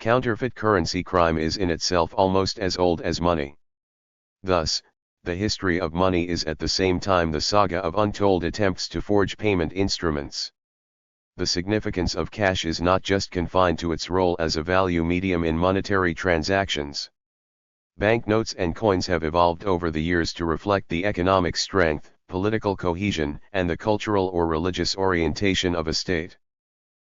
Counterfeit currency crime is in itself almost as old as money. Thus, the history of money is at the same time the saga of untold attempts to forge payment instruments. The significance of cash is not just confined to its role as a value medium in monetary transactions. Banknotes and coins have evolved over the years to reflect the economic strength, political cohesion, and the cultural or religious orientation of a state.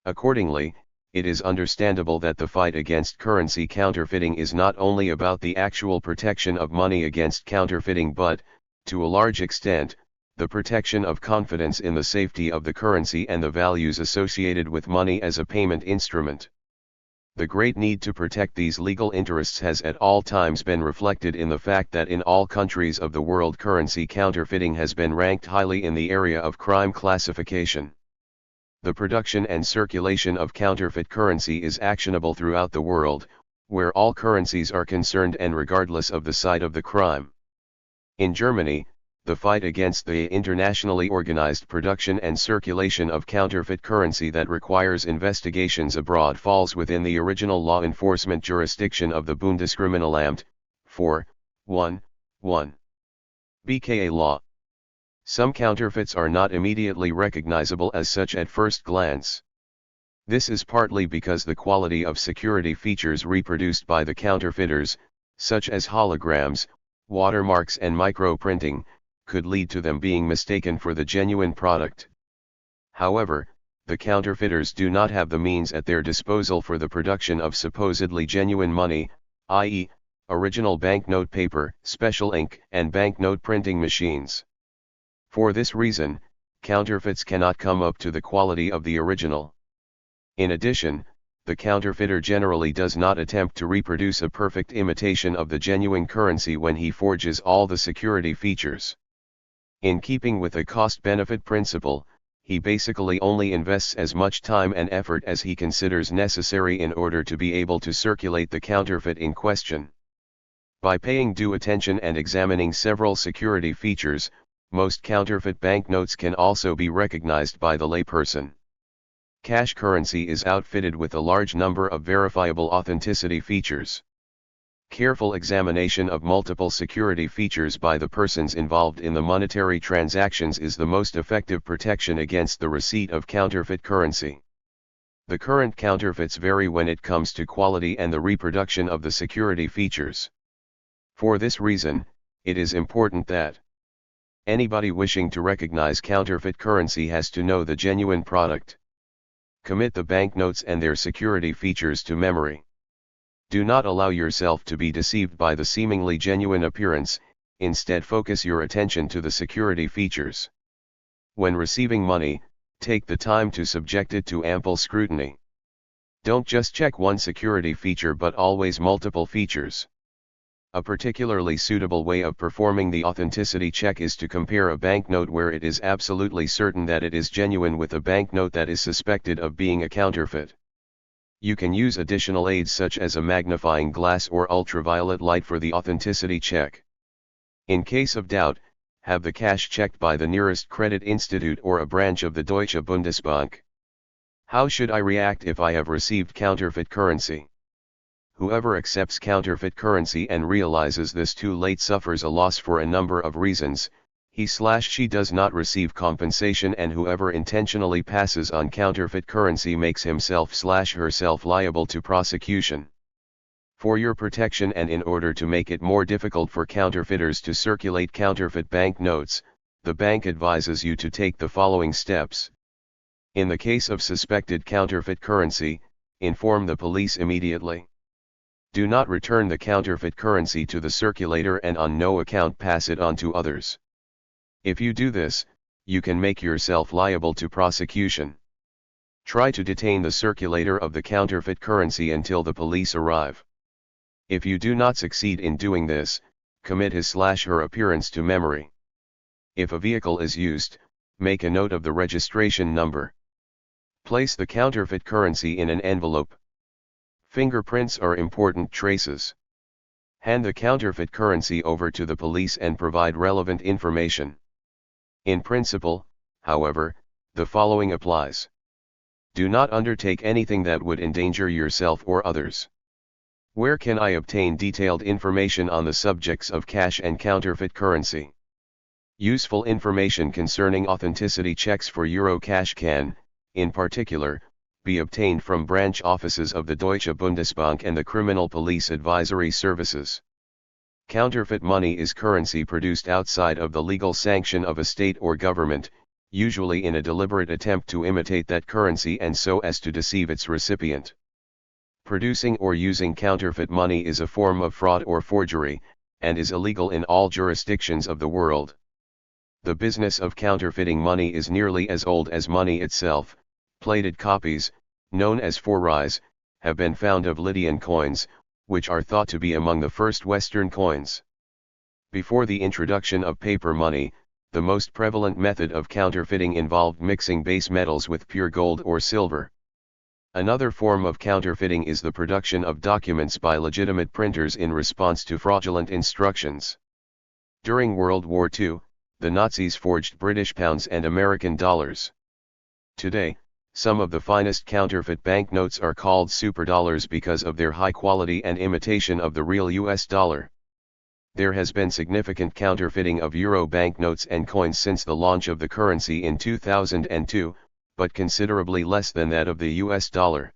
Accordingly, it is understandable that the fight against currency counterfeiting is not only about the actual protection of money against counterfeiting but, to a large extent, the protection of confidence in the safety of the currency and the values associated with money as a payment instrument. The great need to protect these legal interests has at all times been reflected in the fact that in all countries of the world currency counterfeiting has been ranked highly in the area of crime classification. The production and circulation of counterfeit currency is actionable throughout the world, where all currencies are concerned and regardless of the site of the crime. In Germany, the fight against the internationally organized production and circulation of counterfeit currency that requires investigations abroad falls within the original law enforcement jurisdiction of the Bundeskriminalamt, 4.1.1 BKA law. Some counterfeits are not immediately recognizable as such at first glance. This is partly because the quality of security features reproduced by the counterfeiters, such as holograms, watermarks and microprinting, could lead to them being mistaken for the genuine product. However, the counterfeiters do not have the means at their disposal for the production of supposedly genuine money, i.e., original banknote paper, special ink, and banknote printing machines. For this reason, counterfeits cannot come up to the quality of the original. In addition, the counterfeiter generally does not attempt to reproduce a perfect imitation of the genuine currency when he forges all the security features. In keeping with a cost-benefit principle, he basically only invests as much time and effort as he considers necessary in order to be able to circulate the counterfeit in question. By paying due attention and examining several security features, most counterfeit banknotes can also be recognized by the layperson. Cash currency is outfitted with a large number of verifiable authenticity features. Careful examination of multiple security features by the persons involved in the monetary transactions is the most effective protection against the receipt of counterfeit currency. The current counterfeits vary when it comes to quality and the reproduction of the security features. For this reason, it is important that anybody wishing to recognize counterfeit currency has to know the genuine product. Commit the banknotes and their security features to memory. Do not allow yourself to be deceived by the seemingly genuine appearance, instead focus your attention to the security features. When receiving money, take the time to subject it to ample scrutiny. Don't just check one security feature but always multiple features. A particularly suitable way of performing the authenticity check is to compare a banknote where it is absolutely certain that it is genuine with a banknote that is suspected of being a counterfeit. You can use additional aids such as a magnifying glass or ultraviolet light for the authenticity check. In case of doubt, have the cash checked by the nearest credit institute or a branch of the Deutsche Bundesbank. How should I react if I have received counterfeit currency? Whoever accepts counterfeit currency and realizes this too late suffers a loss for a number of reasons. He/she does not receive compensation, and whoever intentionally passes on counterfeit currency makes himself/herself liable to prosecution. For your protection and in order to make it more difficult for counterfeiters to circulate counterfeit banknotes, the bank advises you to take the following steps. In the case of suspected counterfeit currency, inform the police immediately. Do not return the counterfeit currency to the circulator and on no account pass it on to others. If you do this, you can make yourself liable to prosecution. Try to detain the circulator of the counterfeit currency until the police arrive. If you do not succeed in doing this, commit his/her appearance to memory. If a vehicle is used, make a note of the registration number. Place the counterfeit currency in an envelope. Fingerprints are important traces. Hand the counterfeit currency over to the police and provide relevant information. In principle, however, the following applies. Do not undertake anything that would endanger yourself or others. Where can I obtain detailed information on the subjects of cash and counterfeit currency? Useful information concerning authenticity checks for Euro cash can, in particular, be obtained from branch offices of the Deutsche Bundesbank and the Criminal Police Advisory Services. Counterfeit money is currency produced outside of the legal sanction of a state or government, usually in a deliberate attempt to imitate that currency and so as to deceive its recipient. Producing or using counterfeit money is a form of fraud or forgery, and is illegal in all jurisdictions of the world. The business of counterfeiting money is nearly as old as money itself. Plated copies, known as fourries, have been found of Lydian coins, which are thought to be among the first Western coins. Before the introduction of paper money, the most prevalent method of counterfeiting involved mixing base metals with pure gold or silver. Another form of counterfeiting is the production of documents by legitimate printers in response to fraudulent instructions. During World War II, the Nazis forged British pounds and American dollars. Today, some of the finest counterfeit banknotes are called superdollars because of their high quality and imitation of the real US dollar. There has been significant counterfeiting of euro banknotes and coins since the launch of the currency in 2002, but considerably less than that of the US dollar.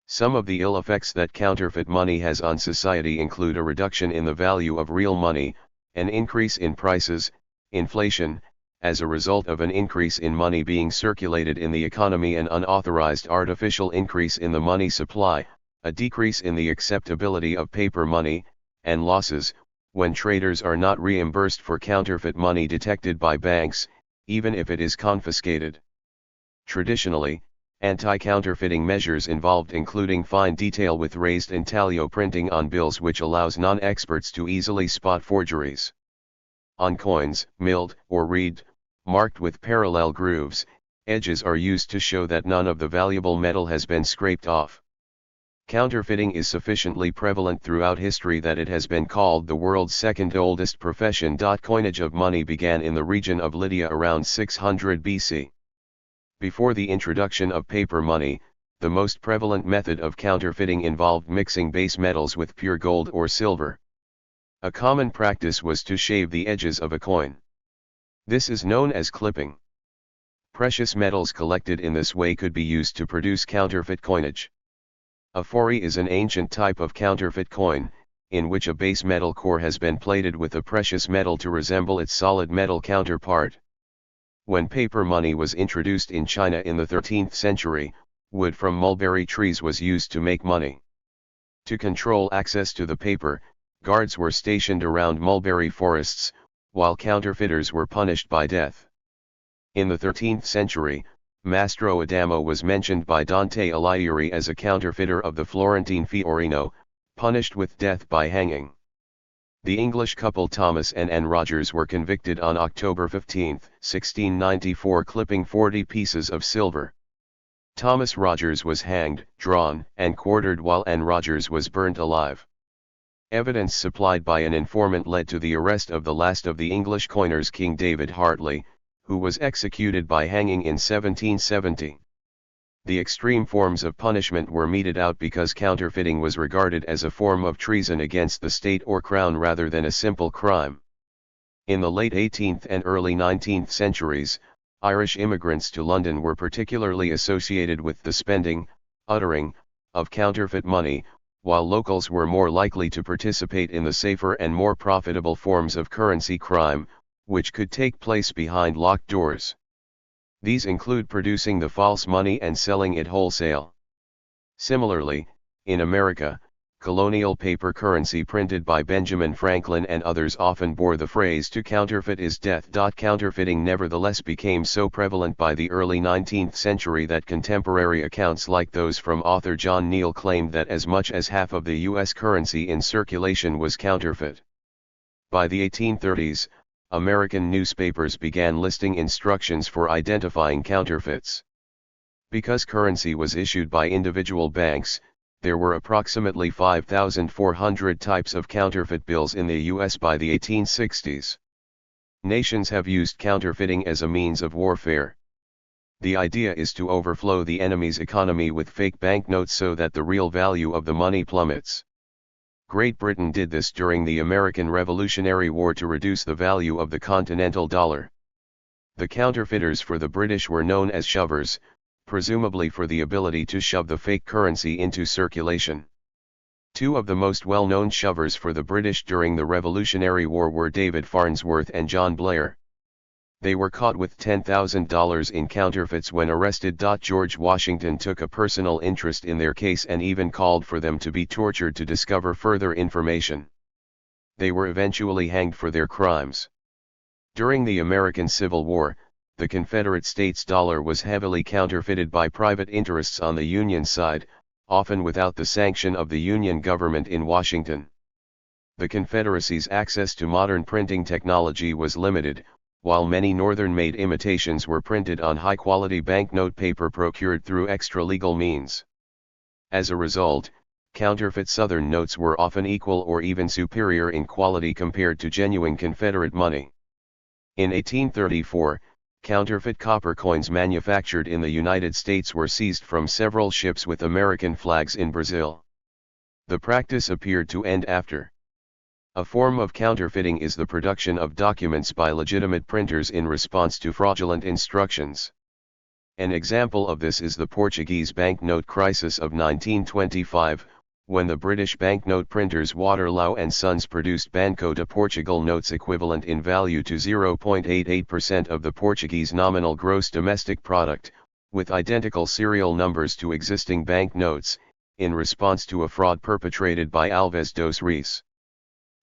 Some of the ill effects that counterfeit money has on society include a reduction in the value of real money, an increase in prices, inflation, as a result of an increase in money being circulated in the economy, and unauthorized artificial increase in the money supply, a decrease in the acceptability of paper money, and losses, when traders are not reimbursed for counterfeit money detected by banks, even if it is confiscated. Traditionally, anti-counterfeiting measures involved including fine detail with raised intaglio printing on bills, which allows non-experts to easily spot forgeries. On coins, milled or reed, marked with parallel grooves, edges are used to show that none of the valuable metal has been scraped off. Counterfeiting is sufficiently prevalent throughout history that it has been called the world's second oldest profession. Coinage of money began in the region of Lydia around 600 BC. Before the introduction of paper money, the most prevalent method of counterfeiting involved mixing base metals with pure gold or silver. A common practice was to shave the edges of a coin. This is known as clipping. Precious metals collected in this way could be used to produce counterfeit coinage. A fourrie is an ancient type of counterfeit coin, in which a base metal core has been plated with a precious metal to resemble its solid metal counterpart. When paper money was introduced in China in the 13th century, wood from mulberry trees was used to make money. To control access to the paper, guards were stationed around mulberry forests, while counterfeiters were punished by death. In the 13th century, Mastro Adamo was mentioned by Dante Alighieri as a counterfeiter of the Florentine Fiorino, punished with death by hanging. The English couple Thomas and Anne Rogers were convicted on October 15, 1694, clipping 40 pieces of silver. Thomas Rogers was hanged, drawn, and quartered, while Anne Rogers was burnt alive. Evidence supplied by an informant led to the arrest of the last of the English coiners, King David Hartley, who was executed by hanging in 1770. The extreme forms of punishment were meted out because counterfeiting was regarded as a form of treason against the state or crown rather than a simple crime. In the late 18th and early 19th centuries, Irish immigrants to London were particularly associated with the spending, uttering, of counterfeit money, while locals were more likely to participate in the safer and more profitable forms of currency crime, which could take place behind locked doors. These include producing the false money and selling it wholesale. Similarly, in America, colonial paper currency printed by Benjamin Franklin and others often bore the phrase "to counterfeit is death." Counterfeiting nevertheless became so prevalent by the early 19th century that contemporary accounts like those from author John Neal claimed that as much as half of the U.S. currency in circulation was counterfeit. By the 1830s, American newspapers began listing instructions for identifying counterfeits. Because currency was issued by individual banks, there were approximately 5,400 types of counterfeit bills in the U.S. by the 1860s. Nations have used counterfeiting as a means of warfare. The idea is to overflow the enemy's economy with fake banknotes so that the real value of the money plummets. Great Britain did this during the American Revolutionary War to reduce the value of the continental dollar. The counterfeiters for the British were known as shovers, presumably for the ability to shove the fake currency into circulation. Two of the most well-known shovers for the British during the Revolutionary War were David Farnsworth and John Blair. They were caught with $10,000 in counterfeits when arrested. George Washington took a personal interest in their case and even called for them to be tortured to discover further information. They were eventually hanged for their crimes. During the American Civil War, the Confederate States dollar was heavily counterfeited by private interests on the Union side, often without the sanction of the Union government in Washington. The Confederacy's access to modern printing technology was limited, while many Northern-made imitations were printed on high-quality banknote paper procured through extra-legal means. As a result, counterfeit Southern notes were often equal or even superior in quality compared to genuine Confederate money. In 1834, counterfeit copper coins manufactured in the United States were seized from several ships with American flags in Brazil. The practice appeared to end after. A form of counterfeiting is the production of documents by legitimate printers in response to fraudulent instructions. An example of this is the Portuguese banknote crisis of 1925, when the British banknote printers Waterloo and Sons produced Banco de Portugal notes equivalent in value to 0.88% of the Portuguese nominal gross domestic product, with identical serial numbers to existing banknotes, in response to a fraud perpetrated by Alves dos Reis.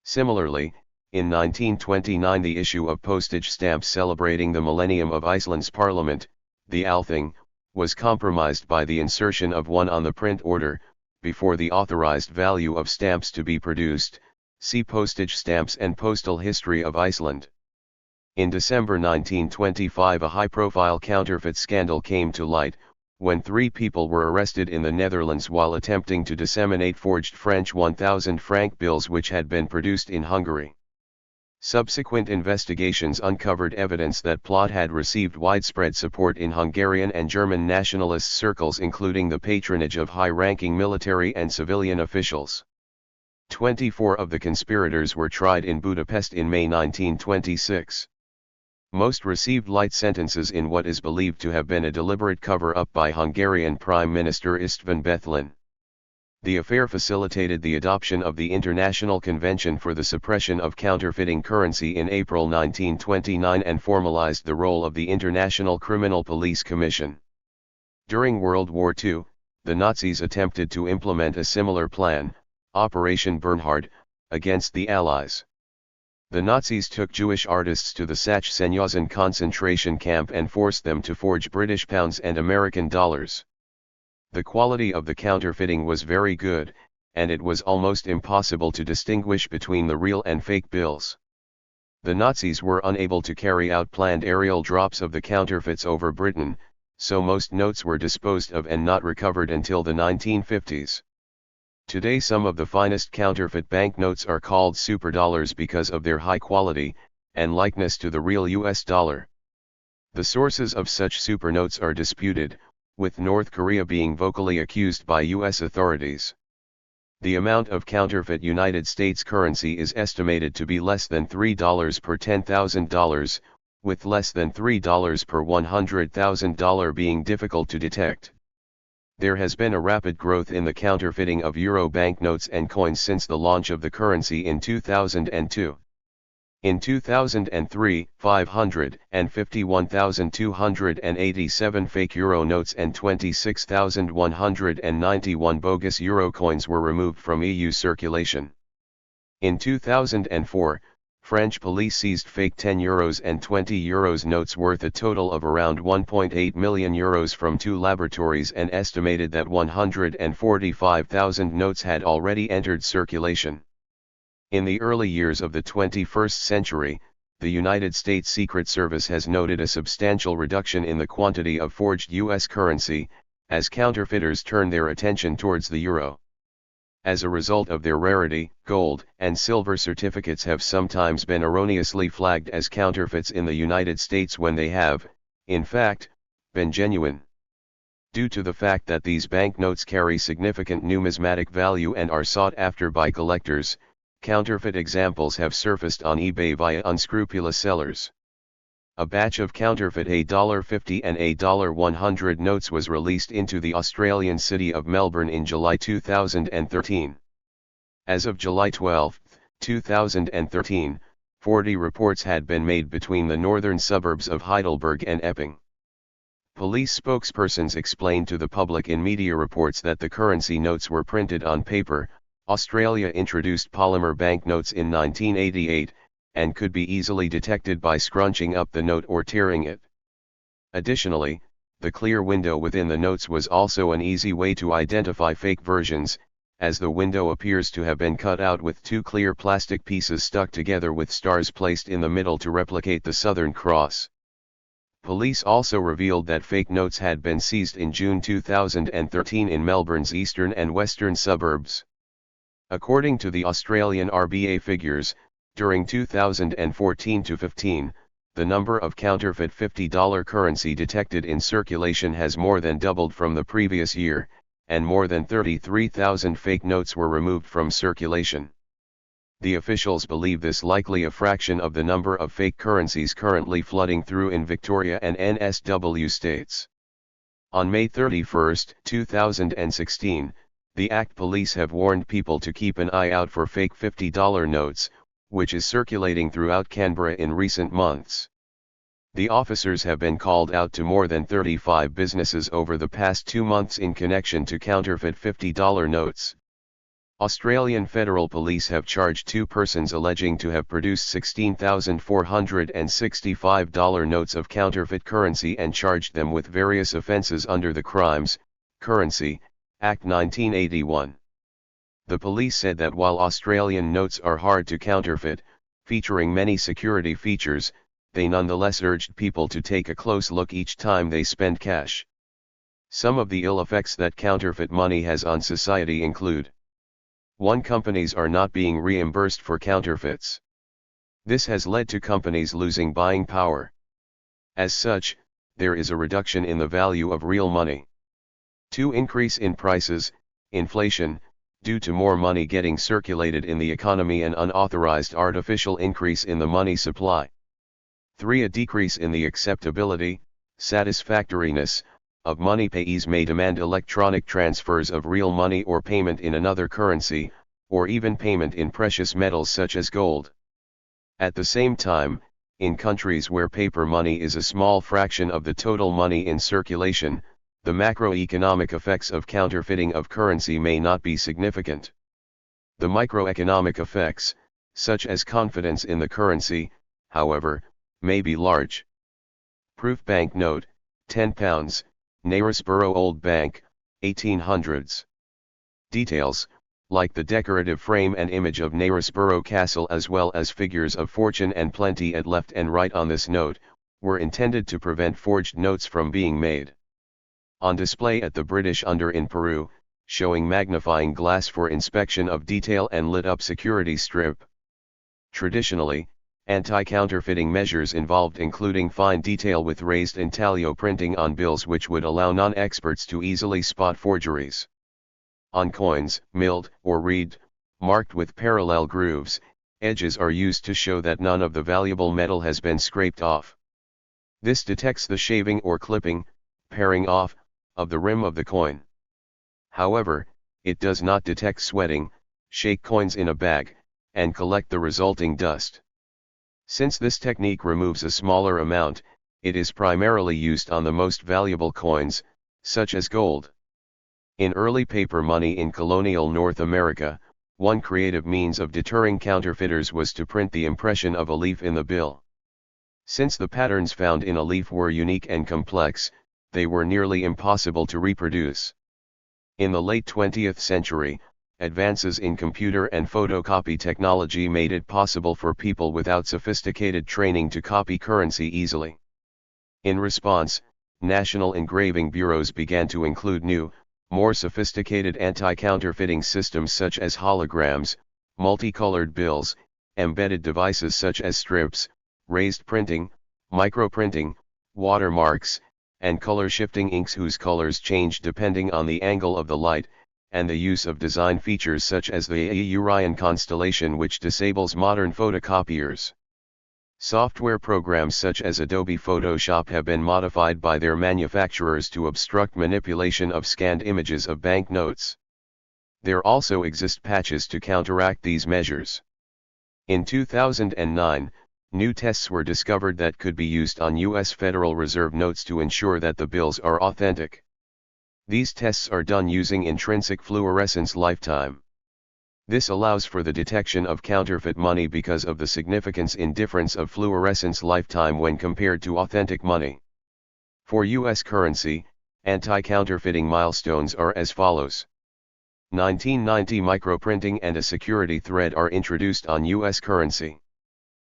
Similarly, in 1929 the issue of postage stamps celebrating the millennium of Iceland's parliament, the Althing, was compromised by the insertion of one on the print order, before the authorized value of stamps to be produced. See Postage stamps and postal history of Iceland. In December 1925 a high-profile counterfeit scandal came to light, when 3 people were arrested in the Netherlands while attempting to disseminate forged French 1,000 franc bills which had been produced in Hungary. Subsequent investigations uncovered evidence that plot had received widespread support in Hungarian and German nationalist circles, including the patronage of high-ranking military and civilian officials. 24 of the conspirators were tried in Budapest in May 1926. Most received light sentences in what is believed to have been a deliberate cover-up by Hungarian Prime Minister István Bethlen. The affair facilitated the adoption of the International Convention for the Suppression of Counterfeiting Currency in April 1929 and formalized the role of the International Criminal Police Commission. During World War II, the Nazis attempted to implement a similar plan, Operation Bernhard, against the Allies. The Nazis took Jewish artists to the Sachsenhausen concentration camp and forced them to forge British pounds and American dollars. The quality of the counterfeiting was very good, and it was almost impossible to distinguish between the real and fake bills. The Nazis were unable to carry out planned aerial drops of the counterfeits over Britain, so most notes were disposed of and not recovered until the 1950s. Today some of the finest counterfeit banknotes are called superdollars because of their high quality, and likeness to the real US dollar. The sources of such supernotes are disputed, with North Korea being vocally accused by US authorities. The amount of counterfeit United States currency is estimated to be less than $3 per $10,000, with less than $3 per $100,000 being difficult to detect. There has been a rapid growth in the counterfeiting of euro banknotes and coins since the launch of the currency in 2002. In 2003, 551,287 fake euro notes and 26,191 bogus euro coins were removed from EU circulation. In 2004, French police seized fake €10 and €20 notes worth a total of around €1.8 million from 2 laboratories and estimated that 145,000 notes had already entered circulation. In the early years of the 21st century, the United States Secret Service has noted a substantial reduction in the quantity of forged U.S. currency, as counterfeiters turn their attention towards the euro. As a result of their rarity, gold and silver certificates have sometimes been erroneously flagged as counterfeits in the United States when they have, in fact, been genuine. Due to the fact that these banknotes carry significant numismatic value and are sought after by collectors, counterfeit examples have surfaced on eBay via unscrupulous sellers. A batch of counterfeit $50 and $100 notes was released into the Australian city of Melbourne in July 2013. As of July 12, 2013, 40 reports had been made between the northern suburbs of Heidelberg and Epping. Police spokespersons explained to the public in media reports that the currency notes were printed on paper. Australia introduced polymer banknotes in 1988, and could be easily detected by scrunching up the note or tearing it. Additionally, the clear window within the notes was also an easy way to identify fake versions, as the window appears to have been cut out with two clear plastic pieces stuck together with stars placed in the middle to replicate the Southern Cross. Police also revealed that fake notes had been seized in June 2013 in Melbourne's eastern and western suburbs. According to the Australian RBA figures, during 2014-15, the number of counterfeit $50 currency detected in circulation has more than doubled from the previous year, and more than 33,000 fake notes were removed from circulation. The officials believe this likely a fraction of the number of fake currencies currently flooding through in Victoria and NSW states. On May 31, 2016, the ACT police have warned people to keep an eye out for fake $50 notes, which is circulating throughout Canberra in recent months. The officers have been called out to more than 35 businesses over the past 2 months in connection to counterfeit $50 notes. Australian Federal Police have charged 2 persons alleging to have produced $16,465 notes of counterfeit currency and charged them with various offences under the Crimes, Currency, Act 1981. The police said that while Australian notes are hard to counterfeit, featuring many security features, they nonetheless urged people to take a close look each time they spend cash. Some of the ill effects that counterfeit money has on society include: 1. Companies are not being reimbursed for counterfeits. This has led to companies losing buying power. As such, there is a reduction in the value of real money. 2. Increase in prices, inflation, due to more money getting circulated in the economy and unauthorized artificial increase in the money supply. 3. A decrease in the acceptability, satisfactoriness, of money. Payees may demand electronic transfers of real money or payment in another currency, or even payment in precious metals such as gold. At the same time, in countries where paper money is a small fraction of the total money in circulation, the macroeconomic effects of counterfeiting of currency may not be significant. The microeconomic effects, such as confidence in the currency, however, may be large. Proof banknote, £10, Knaresborough Old Bank, 1800s. Details, like the decorative frame and image of Knaresborough Castle as well as figures of fortune and plenty at left and right on this note, were intended to prevent forged notes from being made. On display at the British Under in Peru, showing magnifying glass for inspection of detail and lit-up security strip. Traditionally, anti-counterfeiting measures involved including fine detail with raised intaglio printing on bills which would allow non-experts to easily spot forgeries. On coins, milled or reed, marked with parallel grooves, edges are used to show that none of the valuable metal has been scraped off. This detects the shaving or clipping, paring off, of the rim of the coin. However, it does not detect sweating, shake coins in a bag, and collect the resulting dust. Since this technique removes a smaller amount, it is primarily used on the most valuable coins, such as gold. In early paper money in colonial North America, one creative means of deterring counterfeiters was to print the impression of a leaf in the bill. Since the patterns found in a leaf were unique and complex, they were nearly impossible to reproduce. In the late 20th century, advances in computer and photocopy technology made it possible for people without sophisticated training to copy currency easily. In response, national engraving bureaus began to include new, more sophisticated anti-counterfeiting systems such as holograms, multicolored bills, embedded devices such as strips, raised printing, microprinting, watermarks, and color-shifting inks whose colors change depending on the angle of the light, and the use of design features such as the Orion constellation which disables modern photocopiers. Software programs such as Adobe Photoshop have been modified by their manufacturers to obstruct manipulation of scanned images of banknotes. There also exist patches to counteract these measures. In 2009, new tests were discovered that could be used on U.S. Federal Reserve notes to ensure that the bills are authentic. These tests are done using intrinsic fluorescence lifetime. This allows for the detection of counterfeit money because of the significance in difference of fluorescence lifetime when compared to authentic money. For U.S. currency, anti-counterfeiting milestones are as follows. 1990 microprinting and a security thread are introduced on U.S. currency.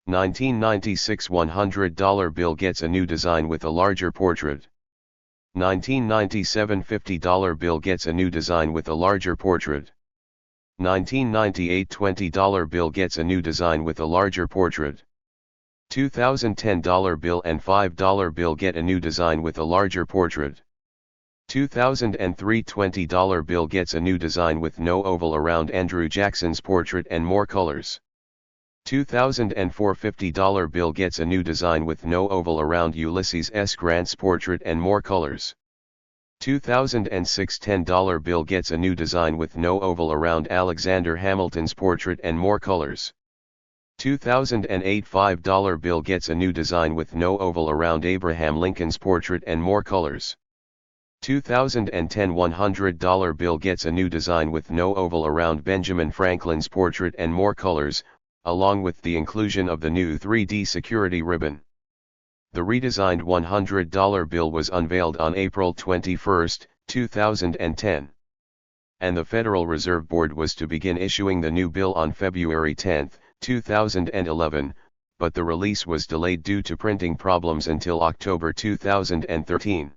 1996 $100 bill gets a new design with a larger portrait. 1997 $50 bill gets a new design with a larger portrait. 1998 $20 bill gets a new design with a larger portrait. 2010 $10 bill and $5 bill get a new design with a larger portrait. 2003 $20 bill gets a new design with no oval around Andrew Jackson's portrait and more colors. 2004 $50 bill gets a new design with no oval around Ulysses S. Grant's portrait and more colors. 2006 $10 bill gets a new design with no oval around Alexander Hamilton's portrait and more colors. 2008 $5 bill gets a new design with no oval around Abraham Lincoln's portrait and more colors. 2010 $100 bill gets a new design with no oval around Benjamin Franklin's portrait and more colors, along with the inclusion of the new 3D security ribbon. The redesigned $100 bill was unveiled on April 21, 2010. And the Federal Reserve Board was to begin issuing the new bill on February 10, 2011, but the release was delayed due to printing problems until October 2013.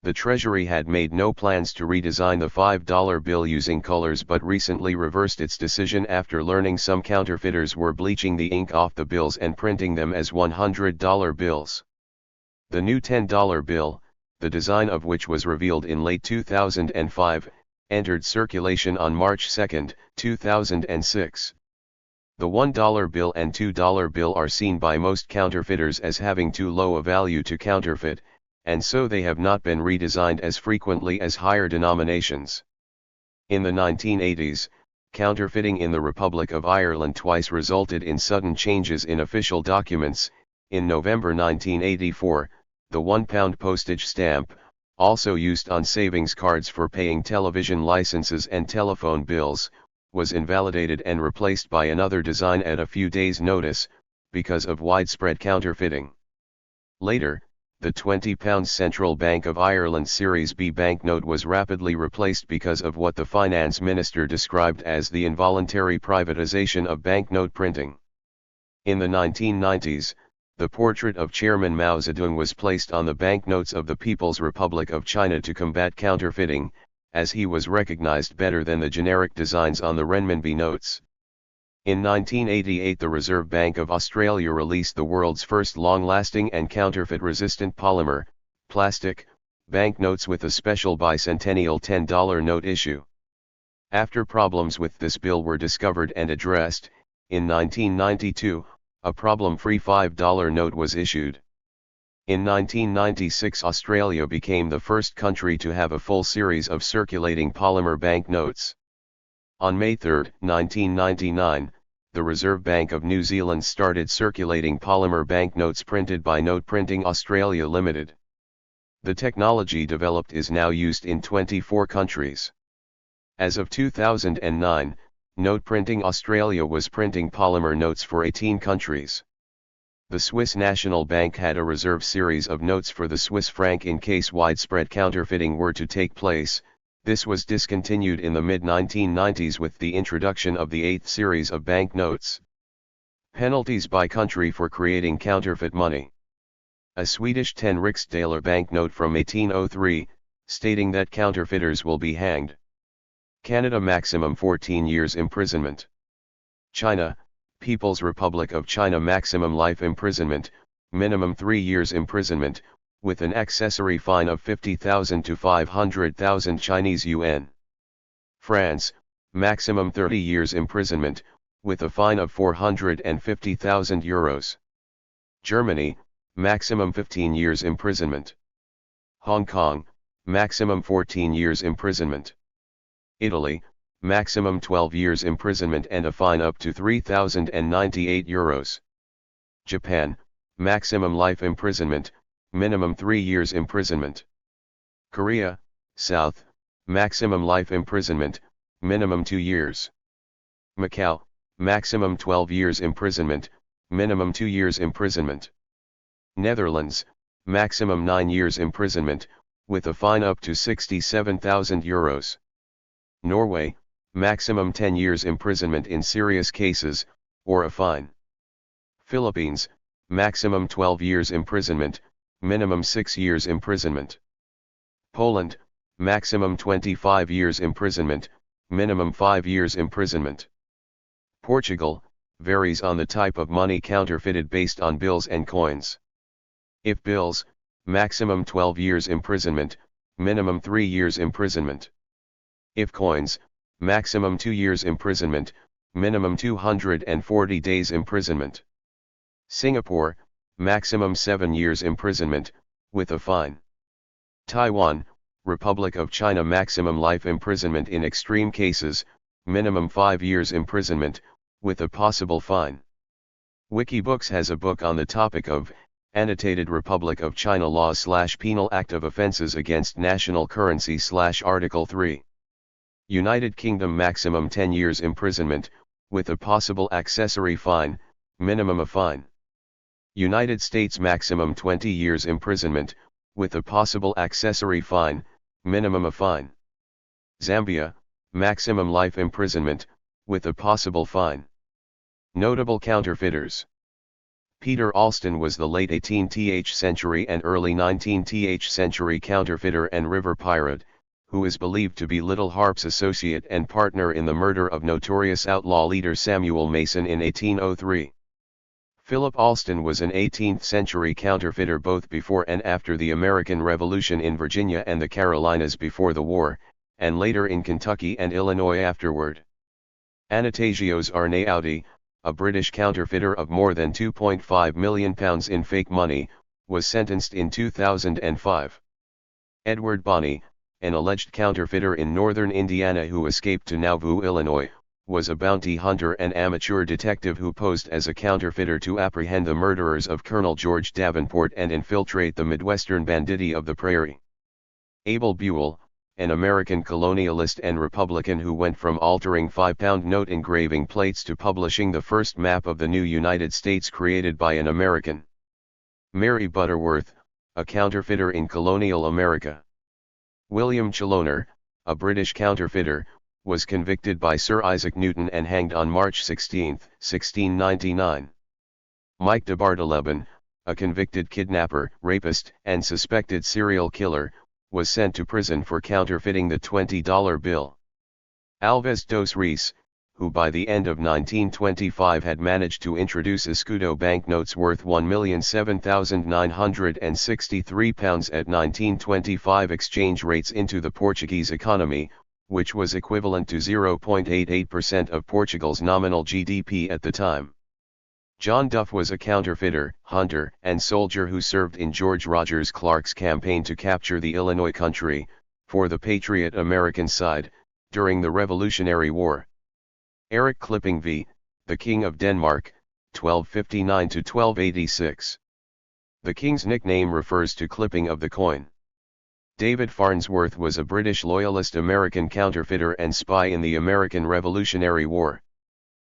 The Treasury had made no plans to redesign the $5 bill using colors but recently reversed its decision after learning some counterfeiters were bleaching the ink off the bills and printing them as $100 bills. The new $10 bill, the design of which was revealed in late 2005, entered circulation on March 2, 2006. The $1 bill and $2 bill are seen by most counterfeiters as having too low a value to counterfeit, and so they have not been redesigned as frequently as higher denominations. In the 1980s, counterfeiting in the Republic of Ireland twice resulted in sudden changes in official documents. In November 1984, the £1 postage stamp, also used on savings cards for paying television licenses and telephone bills, was invalidated and replaced by another design at a few days' notice, because of widespread counterfeiting. Later, the £20 Central Bank of Ireland Series B banknote was rapidly replaced because of what the finance minister described as the involuntary privatization of banknote printing. In the 1990s, the portrait of Chairman Mao Zedong was placed on the banknotes of the People's Republic of China to combat counterfeiting, as he was recognized better than the generic designs on the renminbi notes. In 1988, the Reserve Bank of Australia released the world's first long-lasting and counterfeit-resistant polymer, plastic, banknotes with a special bicentennial $10 note issue. After problems with this bill were discovered and addressed, in 1992, a problem-free $5 note was issued. In 1996, Australia became the first country to have a full series of circulating polymer banknotes. On May 3, 1999, the Reserve Bank of New Zealand started circulating polymer banknotes printed by Note Printing Australia Limited. The technology developed is now used in 24 countries. As of 2009, Note Printing Australia was printing polymer notes for 18 countries. The Swiss National Bank had a reserve series of notes for the Swiss franc in case widespread counterfeiting were to take place. This was discontinued in the mid-1990s with the introduction of the 8th series of banknotes. Penalties by country for creating counterfeit money. A Swedish 10 riksdaler banknote from 1803, stating that counterfeiters will be hanged. Canada maximum 14 years imprisonment. China, People's Republic of China maximum life imprisonment, minimum 3 years imprisonment, with an accessory fine of 50,000 to 500,000 Chinese yuan. France, maximum 30 years imprisonment, with a fine of 450,000 euros. Germany, maximum 15 years imprisonment. Hong Kong, maximum 14 years imprisonment. Italy, maximum 12 years imprisonment and a fine up to 3,098 euros. Japan, maximum life imprisonment, minimum 3 years imprisonment. Korea, South, maximum life imprisonment, minimum 2 years. Macau, maximum 12 years imprisonment, minimum 2 years imprisonment. Netherlands, maximum 9 years imprisonment, with a fine up to 67,000 euros. Norway, maximum 10 years imprisonment in serious cases, or a fine. Philippines, maximum 12 years imprisonment, minimum 6 years imprisonment. Poland, maximum 25 years imprisonment, minimum 5 years imprisonment. Portugal, varies on the type of money counterfeited based on bills and coins. If bills, maximum 12 years imprisonment, minimum 3 years imprisonment. If coins, maximum 2 years imprisonment, minimum 240 days imprisonment. Singapore, maximum 7 years imprisonment, with a fine. Taiwan, Republic of China, maximum life imprisonment in extreme cases, minimum 5 years imprisonment, with a possible fine. Wikibooks has a book on the topic of Annotated Republic of China Laws/Penal Act of Offences Against National Currency /Article 3. United Kingdom, maximum 10 years imprisonment, with a possible accessory fine, minimum a fine. United States, maximum 20 years imprisonment, with a possible accessory fine, minimum a fine. Zambia, maximum life imprisonment, with a possible fine. Notable counterfeiters. Peter Alston was the late 18th century and early 19th century counterfeiter and river pirate, who is believed to be Little Harp's associate and partner in the murder of notorious outlaw leader Samuel Mason in 1803. Philip Alston was an 18th century counterfeiter both before and after the American Revolution in Virginia and the Carolinas before the war, and later in Kentucky and Illinois afterward. Anastasios Arnaouti, a British counterfeiter of more than £2.5 million in fake money, was sentenced in 2005. Edward Bonney, an alleged counterfeiter in northern Indiana who escaped to Nauvoo, Illinois, was a bounty hunter and amateur detective who posed as a counterfeiter to apprehend the murderers of Colonel George Davenport and infiltrate the Midwestern banditti of the prairie. Abel Buell, an American colonialist and Republican who went from altering 5-pound note engraving plates to publishing the first map of the new United States created by an American. Mary Butterworth, a counterfeiter in colonial America. William Chaloner, a British counterfeiter, was convicted by Sir Isaac Newton and hanged on March 16, 1699. Mike de Bartoleben, a convicted kidnapper, rapist, and suspected serial killer, was sent to prison for counterfeiting the $20 bill. Alves dos Reis, who by the end of 1925 had managed to introduce escudo banknotes worth £1,007,963 at 1925 exchange rates into the Portuguese economy, which was equivalent to 0.88% of Portugal's nominal GDP at the time. John Duff was a counterfeiter, hunter, and soldier who served in George Rogers Clark's campaign to capture the Illinois country, for the Patriot American side, during the Revolutionary War. Eric Klipping v. the King of Denmark, 1259 to 1286. The king's nickname refers to clipping of the coin. David Farnsworth was a British loyalist American counterfeiter and spy in the American Revolutionary War.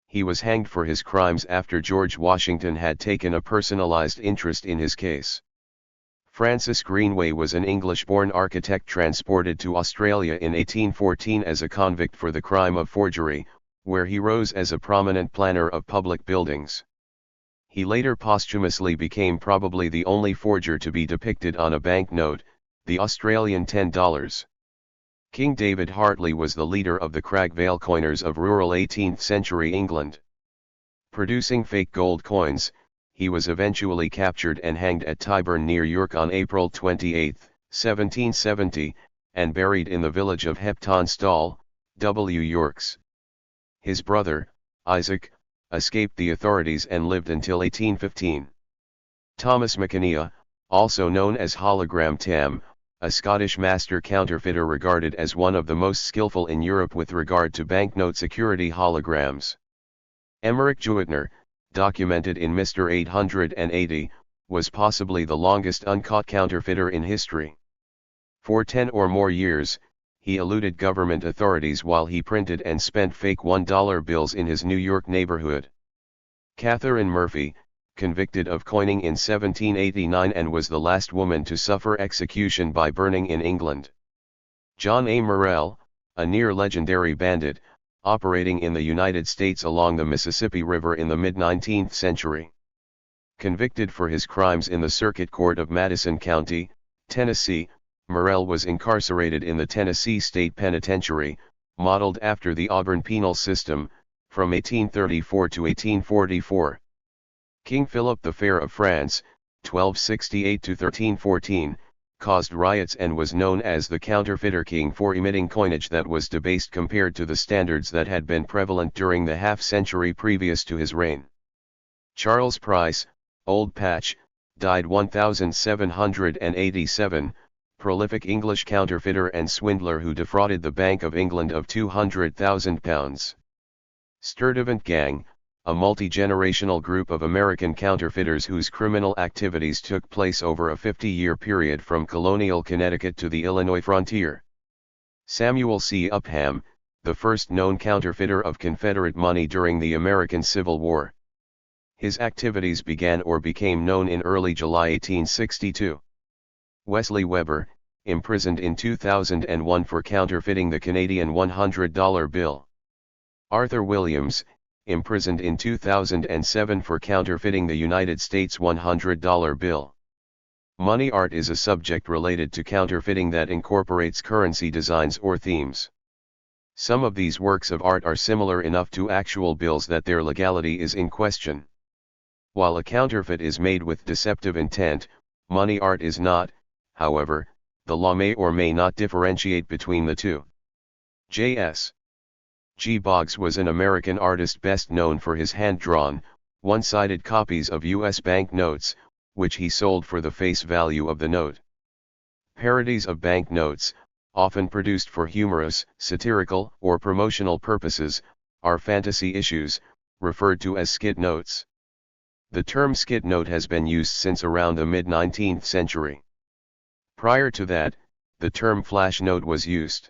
He was hanged for his crimes after George Washington had taken a personalized interest in his case. Francis Greenway was an English-born architect transported to Australia in 1814 as a convict for the crime of forgery, where he rose as a prominent planner of public buildings. He later posthumously became probably the only forger to be depicted on a banknote, the Australian $10. King David Hartley was the leader of the Crag Vale coiners of rural 18th century England. Producing fake gold coins, he was eventually captured and hanged at Tyburn near York on April 28, 1770, and buried in the village of Hepton Stall, W. Yorks. His brother, Isaac, escaped the authorities and lived until 1815. Thomas McAnea, also known as Hologram Tam, a Scottish master counterfeiter regarded as one of the most skillful in Europe with regard to banknote security holograms. Emmerich Juetner, documented in Mr. 880, was possibly the longest uncaught counterfeiter in history. For 10 or more years, he eluded government authorities while he printed and spent fake $1 bills in his New York neighborhood. Catherine Murphy, convicted of coining in 1789 and was the last woman to suffer execution by burning in England. John A. Morrell, a near-legendary bandit, operating in the United States along the Mississippi River in the mid-19th century. Convicted for his crimes in the Circuit Court of Madison County, Tennessee, Morrell was incarcerated in the Tennessee State Penitentiary, modeled after the Auburn penal system, from 1834 to 1844. King Philip the Fair of France, 1268 to 1314, caused riots and was known as the Counterfeiter King for emitting coinage that was debased compared to the standards that had been prevalent during the half-century previous to his reign. Charles Price, Old Patch, died 1787, prolific English counterfeiter and swindler who defrauded the Bank of England of £200,000. Sturtevant Gang, a multi-generational group of American counterfeiters whose criminal activities took place over a 50-year period from colonial Connecticut to the Illinois frontier. Samuel C. Upham, the first known counterfeiter of Confederate money during the American Civil War. His activities began or became known in early July 1862. Wesley Weber, imprisoned in 2001 for counterfeiting the Canadian $100 bill. Arthur Williams, imprisoned in 2007 for counterfeiting the United States $100 bill. Money art is a subject related to counterfeiting that incorporates currency designs or themes. Some of these works of art are similar enough to actual bills that their legality is in question. While a counterfeit is made with deceptive intent, money art is not, however, the law may or may not differentiate between the two. J.S. G. Boggs was an American artist best known for his hand-drawn, one-sided copies of U.S. bank notes, which he sold for the face value of the note. Parodies of bank notes, often produced for humorous, satirical, or promotional purposes, are fantasy issues, referred to as skit notes. The term skit note has been used since around the mid-19th century. Prior to that, the term flash note was used.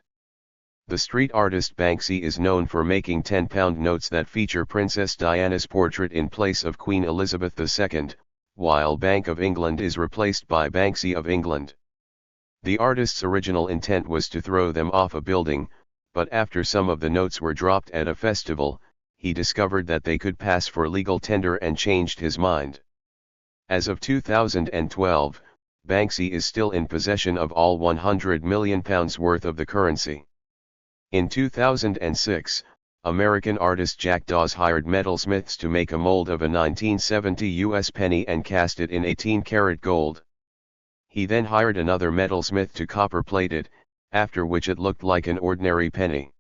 The street artist Banksy is known for making £10 notes that feature Princess Diana's portrait in place of Queen Elizabeth II, while Bank of England is replaced by Banksy of England. The artist's original intent was to throw them off a building, but after some of the notes were dropped at a festival, he discovered that they could pass for legal tender and changed his mind. As of 2012, Banksy is still in possession of all £100 million worth of the currency. In 2006, American artist Jack Dawes hired metalsmiths to make a mold of a 1970 U.S. penny and cast it in 18-karat gold. He then hired another metalsmith to copper-plate it, after which it looked like an ordinary penny.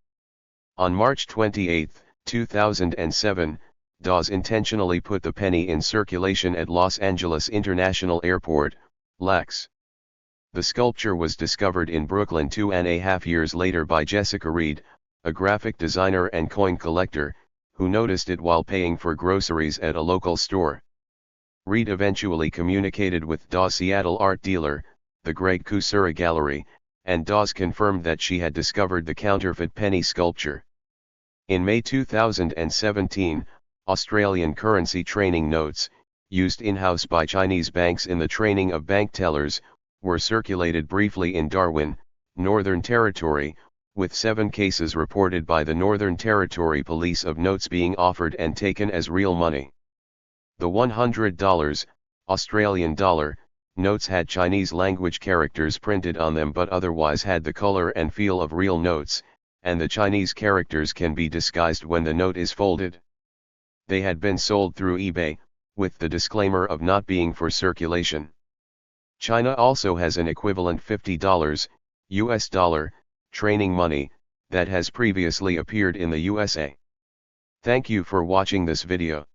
On March 28, 2007, Dawes intentionally put the penny in circulation at Los Angeles International Airport, LAX. The sculpture was discovered in Brooklyn 2.5 years later by Jessica Reed, a graphic designer and coin collector, who noticed it while paying for groceries at a local store. Reed eventually communicated with Dawes' Seattle art dealer, the Greg Kusura Gallery, and Dawes confirmed that she had discovered the counterfeit penny sculpture. In May 2017, Australian currency training notes, used in-house by Chinese banks in the training of bank tellers, were circulated briefly in Darwin, Northern Territory, with 7 cases reported by the Northern Territory Police of notes being offered and taken as real money. The $100, Australian dollar, notes had Chinese language characters printed on them but otherwise had the color and feel of real notes, and the Chinese characters can be disguised when the note is folded. They had been sold through eBay, with the disclaimer of not being for circulation. China also has an equivalent $50 US dollar training money that has previously appeared in the USA. Thank you for watching this video.